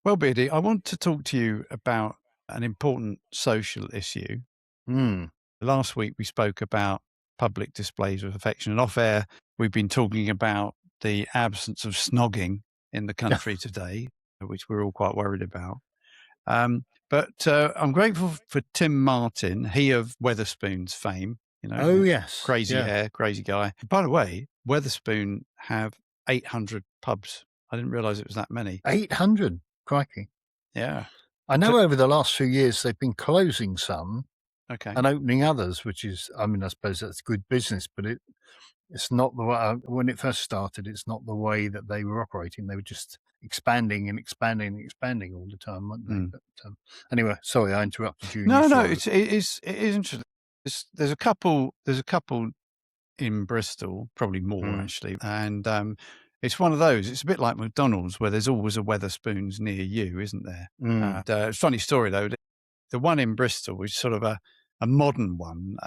Well, Beardy, I want to talk to you about an important social issue. Mm. Last week we spoke about public displays of affection, and off air we've been talking about the absence of snogging in the country today, which we're all quite worried about. But I'm grateful for Tim Martin, he of Weatherspoons fame, Oh, yes. crazy Yeah. hair, crazy guy. By the way, Weatherspoon have 800 pubs. I didn't realize it was that many. 800. Crikey. Yeah. I know over the last few years they've been closing some Okay. and opening others, which is, I suppose that's good business, but it's not the way, when it first started, it's not the way that they were operating. They were just expanding and expanding and expanding all the time, weren't they? Mm. But anyway, sorry, I interrupted you. No, it is interesting. There's a couple in Bristol, probably more actually, and it's one of those. It's a bit like McDonald's, where there's always a Weatherspoons near you, isn't there? It's a funny story though. The one in Bristol is sort of a modern one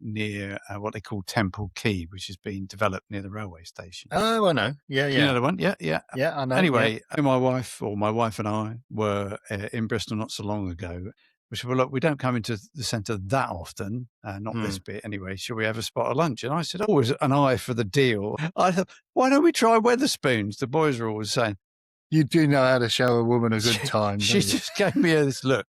near what they call Temple Quay, which is being developed near the railway station. Oh, I know. Yeah, You know the one? Yeah. Yeah, I know. Anyway, my wife and I were in Bristol not so long ago. We said, well, look, we don't come into the centre that often, not this bit anyway. Shall we have a spot of lunch? And I said, always an eye for the deal. I thought, why don't we try Weatherspoons? The boys are always saying. You do know how to show a woman a good time. She just gave me this look.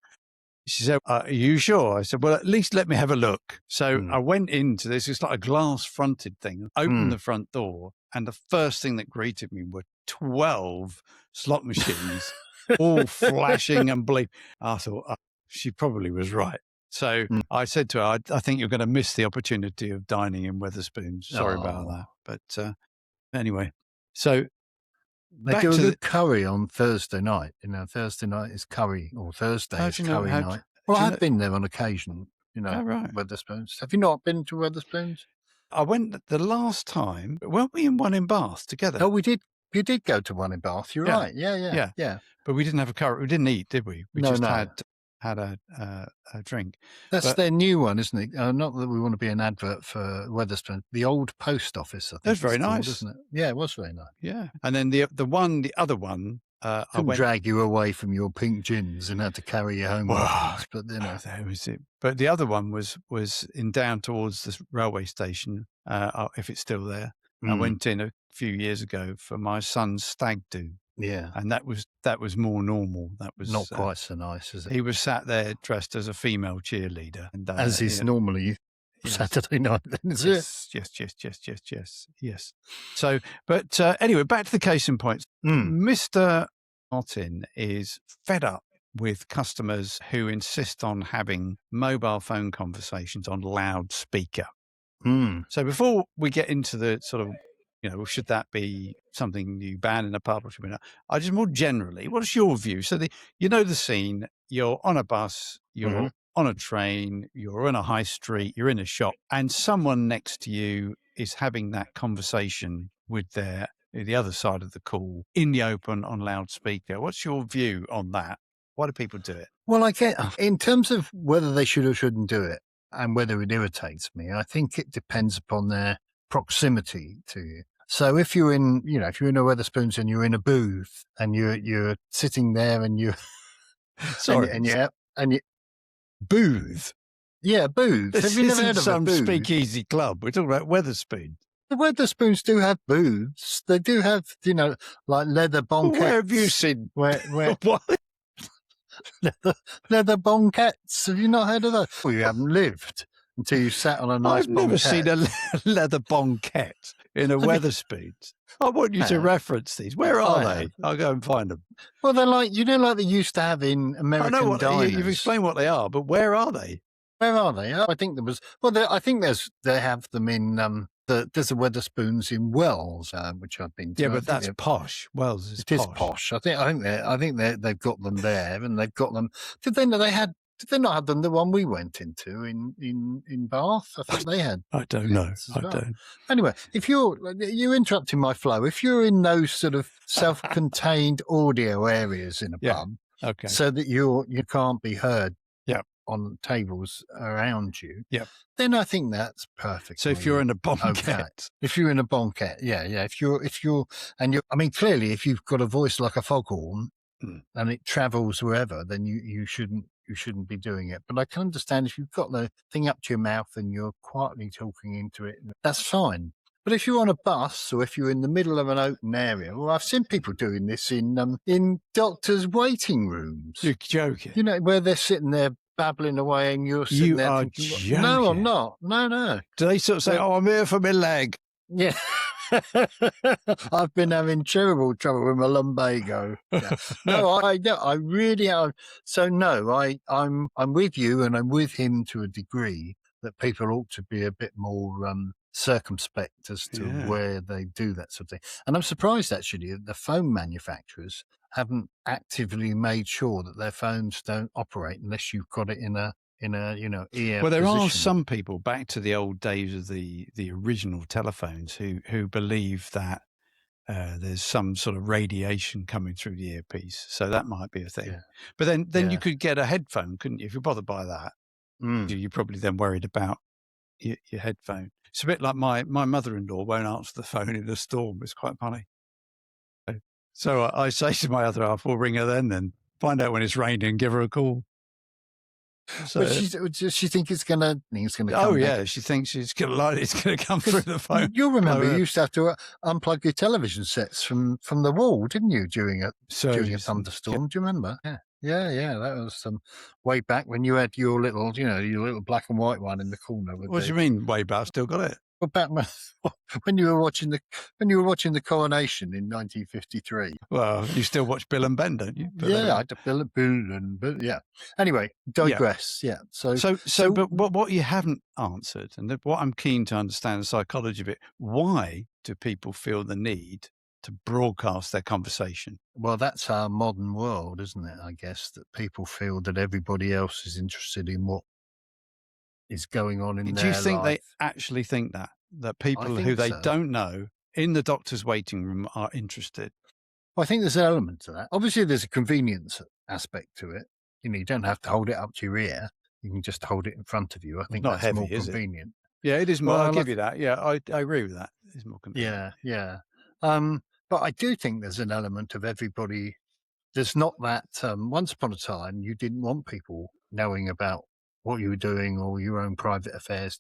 She said, are you sure? I said, well, at least let me have a look. So I went into this. It's like a glass fronted thing, opened the front door. And the first thing that greeted me were 12 slot machines, all flashing and bleeping. I thought, she probably was right. So I said to her, I think you're going to miss the opportunity of dining in Weatherspoons. Sorry about that. But anyway, so they do a good curry on Thursday night. Thursday night is curry, or Thursday is curry night. Well, I've been there on occasion, right. Weatherspoons. Have you not been to Weatherspoons? I went the last time. Weren't we in one in Bath together? Oh, we did. You did go to one in Bath. You're right. Yeah. But we didn't have a curry. We didn't eat, did we? We just had a drink. That's their new one, isn't it? Not that we want to be an advert for Weatherspoons. The old post office, I think. That's very nice, isn't it? Yeah, it was very nice. Yeah, and then the other one. I went drag you away from your pink gins and had to carry you home. But that was it. But the other one was in down towards the railway station. If it's still there, I went in a few years ago for my son's stag do. Yeah, and that was more normal. That was not quite so nice, is it? He was sat there dressed as a female cheerleader, and as is normally Saturday night. Then, is it? Yes. So, but anyway, back to the case in point. Mr. Martin is fed up with customers who insist on having mobile phone conversations on loudspeaker. So before we get into the sort of, should that be something you ban in a pub or should we not? I just more generally, what's your view? So the scene, you're on a bus, you're on a train, you're in a high street, you're in a shop, and someone next to you is having that conversation with the other side of the call in the open on loudspeaker. What's your view on that? Why do people do it? Well, in terms of whether they should or shouldn't do it and whether it irritates me, I think it depends upon their proximity to you. So if you're in, if you're in a Weatherspoons and you're in a booth and you're sitting there and you, sorry, and you booth, booth. Have you never heard of some speakeasy club? We're talking about Weatherspoons. The Weatherspoons do have booths. They do have, like leather bonquettes. Where have you seen? Where what? leather bonquettes. Have you not heard of those? Well, you haven't lived until you sat on a nice I've never seen a leather bonquette in a Weatherspoons. I want you to reference these. Where are they? I'll go and find them. Well, they're like, like they used to have in American diners. You've explained what they are, but where are they? Where are they? I think there was, I think they have them in, there's a Weatherspoons in Wells, which I've been to. Yeah, but that's posh. Wells is posh. It is posh. I think they've got them there, and they've got them. Did they not have them? The one we went into in Bath, I think they had. I don't know. I don't. Anyway, if you're interrupting my flow. If you're in those sort of self-contained audio areas in a pub, okay, so that you can't be heard. On tables around you, then I think that's perfect. So if you're in a bonquette, if you're in a bonquette, if you're, clearly, if you've got a voice like a foghorn, Mm. and it travels wherever, then you shouldn't be doing it. But I can understand if you've got the thing up to your mouth and you're quietly talking into it, that's fine. But if you're on a bus or if you're in the middle of an open area, well, I've seen people doing this in doctors' waiting rooms. You're joking. You know, where they're sitting there babbling away, and you're sitting You there are thinking, "No, I'm joking. not. No, no." Do they sort of say, But "Oh, I'm here for my leg"? yeah. I've been having terrible trouble with my lumbago. Yeah. No, I really am. So no, I'm with you, and I'm with him to a degree that people ought to be a bit more circumspect as to Yeah. where they do that sort of thing. And I'm surprised actually that the phone manufacturers haven't actively made sure that their phones don't operate unless you've got it in a ear Well, there are position. some people back to the old days of the original telephones who believe that there's some sort of radiation coming through the earpiece, so that might be a thing. Yeah, But then you yeah. could get a headphone, couldn't you? If you're bothered by that, Mm. you're probably then worried about your headphone. It's a bit like my mother-in-law won't answer the phone in a storm. It's quite funny. So I say to my other half, "We'll ring her then find out when it's raining and give her a call." But So, does she think it's gonna oh come down? yeah, she thinks it's gonna come through Because the phone. you'll blow remember you her used to have to unplug your television sets from the wall, didn't you, during a surges and thunderstorm? Do you remember? Yeah. Yeah, yeah, that was way back when you had your little, your little black and white one in the corner with what do the you mean way back? I've still got it. well, back when when you were watching the coronation in 1953. Well, you still watch Bill and Ben, don't you? But there we Yeah, I go. had to bill it, but yeah. Anyway, Yeah. digress. Yeah. So So, but what you haven't answered, and what I'm keen to understand the psychology of it, why do people feel the need to broadcast their conversation? well, that's our modern world, isn't it? I guess that people feel that everybody else is interested in what is going on in Do you their think they life. actually think that I people who think they so. don't know in the doctor's waiting room are interested? Well, I think there's an element to that. Obviously, there's a convenience aspect to it. You don't have to hold it up to your ear. You can just hold it in front of you. I It's think not that's heavy, more is it? convenient. Yeah, it is more. I'll Well, give you that. Yeah, I agree with that. It's more convenient. yeah, yeah. But I do think there's an element of everybody. There's not that once upon a time you didn't want people knowing about what you were doing or your own private affairs.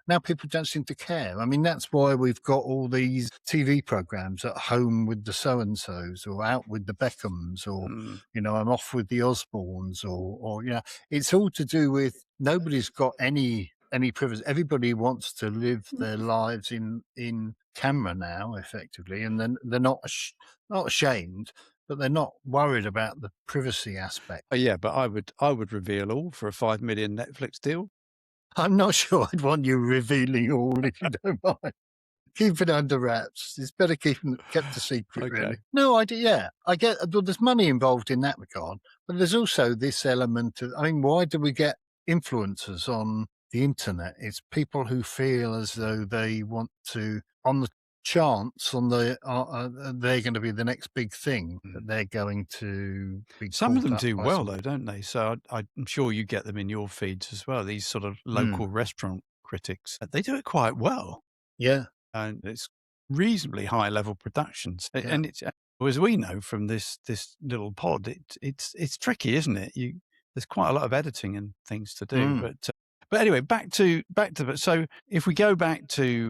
Now people don't seem to care. I mean, that's why we've got all these TV programs at home with the so and so's or out with the Beckhams or Mm. I'm off with the Osbornes or it's all to do with nobody's got any privacy. Everybody wants to live their lives in camera now, effectively, and then they're not ashamed, but they're not worried about the privacy aspect. Yeah, but I would reveal all for a 5 million Netflix deal. I'm not sure I'd want you revealing all if you don't mind. Keep it under wraps. It's better kept a secret, Okay. really. No, I do. Yeah, I get. Well, there's money involved in that regard, but there's also this element of. I mean, why do we get influencers on the internet? It's people who feel as though they want to, on the chance, they're going to be the next big thing, that they're going to be Some of caught them up do by well, something. though, don't they? So I'm sure you get them in your feeds as well. These sort of Mm, local restaurant critics, they do it quite well, yeah, and it's reasonably high level productions. yeah. And it's as we know from this little pod, it's tricky, isn't it? There's quite a lot of editing and things to do. Mm, But anyway, back to. So if we go back to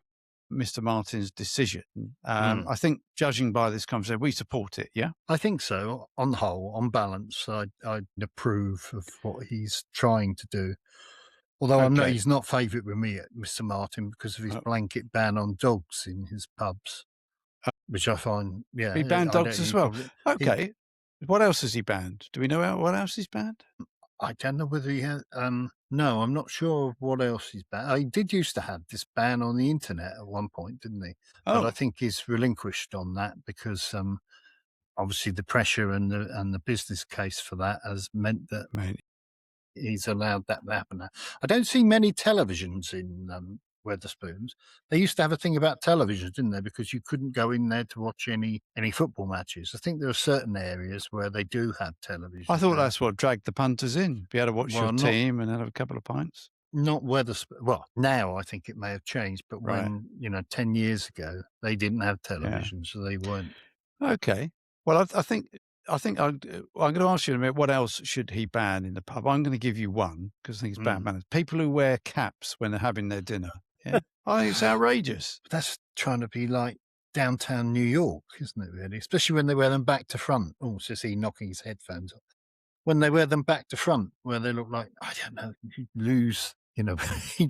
Mr. Martin's decision, mm. I think judging by this conversation, we support it. Yeah. I think so. On the whole, on balance, I'd approve of what he's trying to do. Although Okay. he's not favourite with me, Mr. Martin, because of his Uh, blanket ban on dogs in his pubs, which I find, He banned I don't. dogs as well. He, Okay. What else has he banned? Do we know what else he's banned? I don't know whether he has. No, I'm not sure what else he's banned. He did used to have this ban on the internet at one point, didn't he? But I Oh, think he's relinquished on that because obviously the pressure and the business case for that has meant that mate. he's allowed that to happen now. I don't see many televisions in Weatherspoons. They used to have a thing about televisions, didn't they? Because you couldn't go in there to watch any football matches. I think there are certain areas where they do have I televisions thought now. that's what dragged the punters in. Be able to watch your Well, team and have a couple of pints. not Weatherspoons. Well, now I think it may have changed, but Right. when 10 years ago they didn't have Yeah. television, so they weren't. Okay. Well, I think I think I'm going to ask you in a minute, what else should he ban in the pub? I'm going to give you one because I think it's bad manners. People who wear caps when they're having their dinner. Yeah, I think it's outrageous. That's trying to be like downtown New York, isn't it, really? Especially when they wear them back to front. Oh, it's just he knocking his headphones off. When they wear them back to front, where they look like, I don't know, he'd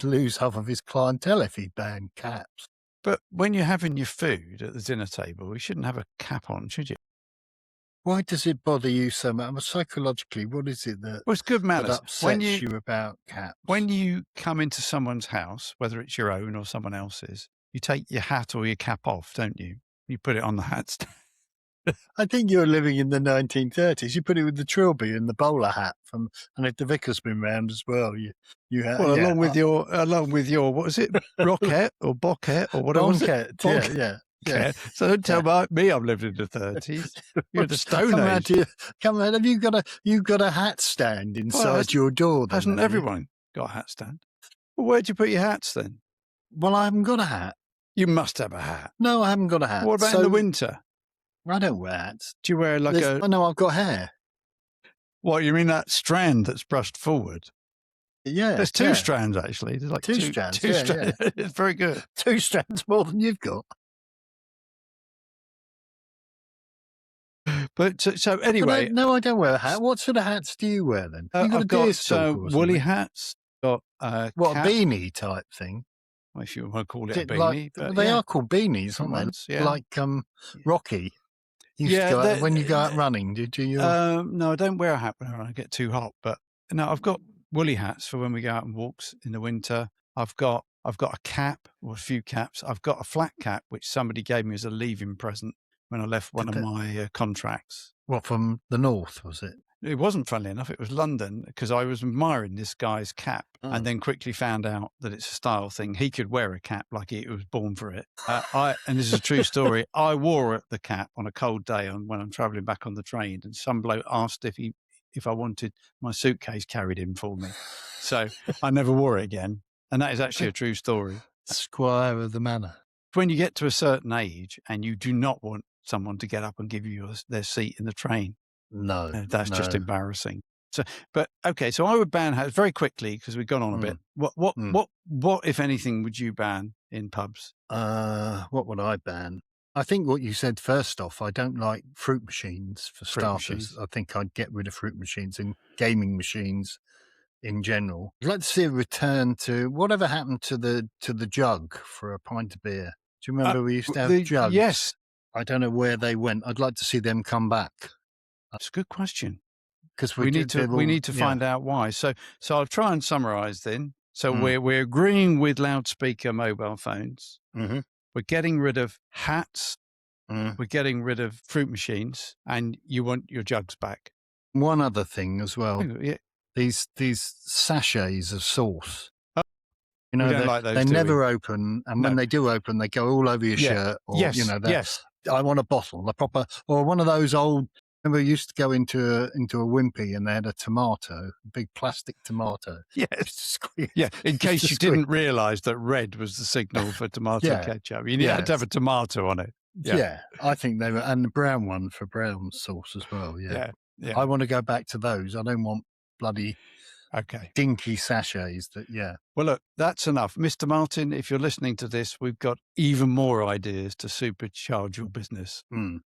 lose half of his clientele if he banned caps. But when you're having your food at the dinner table, you shouldn't have a cap on, should you? Why does it bother you so much? Psychologically, what is it that, Well, it's good manners. that upsets you about caps? When you come into someone's house, whether it's your own or someone else's, you take your hat or your cap off, don't you? You put it on the hat stand. I think you're living in the 1930s. You put it with the trilby and the bowler hat and if the vicar's been round as well, you have. Well, along with your what was it, rocket or bocket or whatever was it? Bonket, yeah. So don't tell me I've lived in the 30s. You're the Stone Age. Come out, have you got a hat stand inside your door? Then, hasn't everyone got a hat stand? Well, where'd you put your hats then? Well, I haven't got a hat. You must have a hat. No, I haven't got a hat. What about in the winter? I don't wear hats. Do you wear I know I've got hair. What, you mean that strand that's brushed forward? Yeah. There's two strands, actually. There's like two strands. Two strands. Yeah. It's very good. 2 strands more than you've got. But so anyway. No, I don't wear a hat. What sort of hats do you wear then? You've got a deerstalker woolly hats. Got a beanie type thing? Well, if you want to call it a beanie. They are called beanies, aren't they? Yeah. Like Rocky. When you go out running, did you? No, I don't wear a hat when I get too hot. But no, I've got woolly hats for when we go out on walks in the winter. I've got a cap or a few caps. I've got a flat cap which somebody gave me as a leaving present when I left one of my contracts. What, from the north, was it? It wasn't, funnily enough. It was London, because I was admiring this guy's cap and then quickly found out that it's a style thing. He could wear a cap like he was born for it. And this is a true story. I wore the cap on a cold day when I'm travelling back on the train, and some bloke asked if I wanted my suitcase carried in for me. So I never wore it again. And that is actually a true story. Squire of the manor. When you get to a certain age and you do not want someone to get up and give you their seat in the train, no, that's just embarrassing. So, but okay, so I would ban hats very quickly because we've gone on a bit. What, if anything, would you ban in pubs? What would I ban? I think what you said first off, I don't like fruit machines for starters. I think I'd get rid of fruit machines and gaming machines in general. I'd like to see a return to whatever happened to the jug for a pint of beer. Do you remember we used to have jugs? Yes. I don't know where they went. I'd like to see them come back. That's a good question. Because we need to find out why. So I'll try and summarise then. So we're agreeing with loudspeaker mobile phones. Mm-hmm. We're getting rid of hats. We're getting rid of fruit machines, and you want your jugs back. One other thing as well. Yeah. These sachets of sauce. We don't like those, they never open, and when they do open, they go all over your shirt. Or, yes. I want a bottle, a proper, or one of those old. Remember, we used to go into a Wimpy, and they had a big plastic tomato. Yes, yeah. In case you didn't realise that red was the signal for tomato ketchup, you had to have a tomato on it. Yeah, I think they were, and the brown one for brown sauce as well. Yeah. I want to go back to those. I don't want bloody dinky sachets. Well, look, that's enough, Mr. Martin. If you're listening to this, we've got even more ideas to supercharge your business.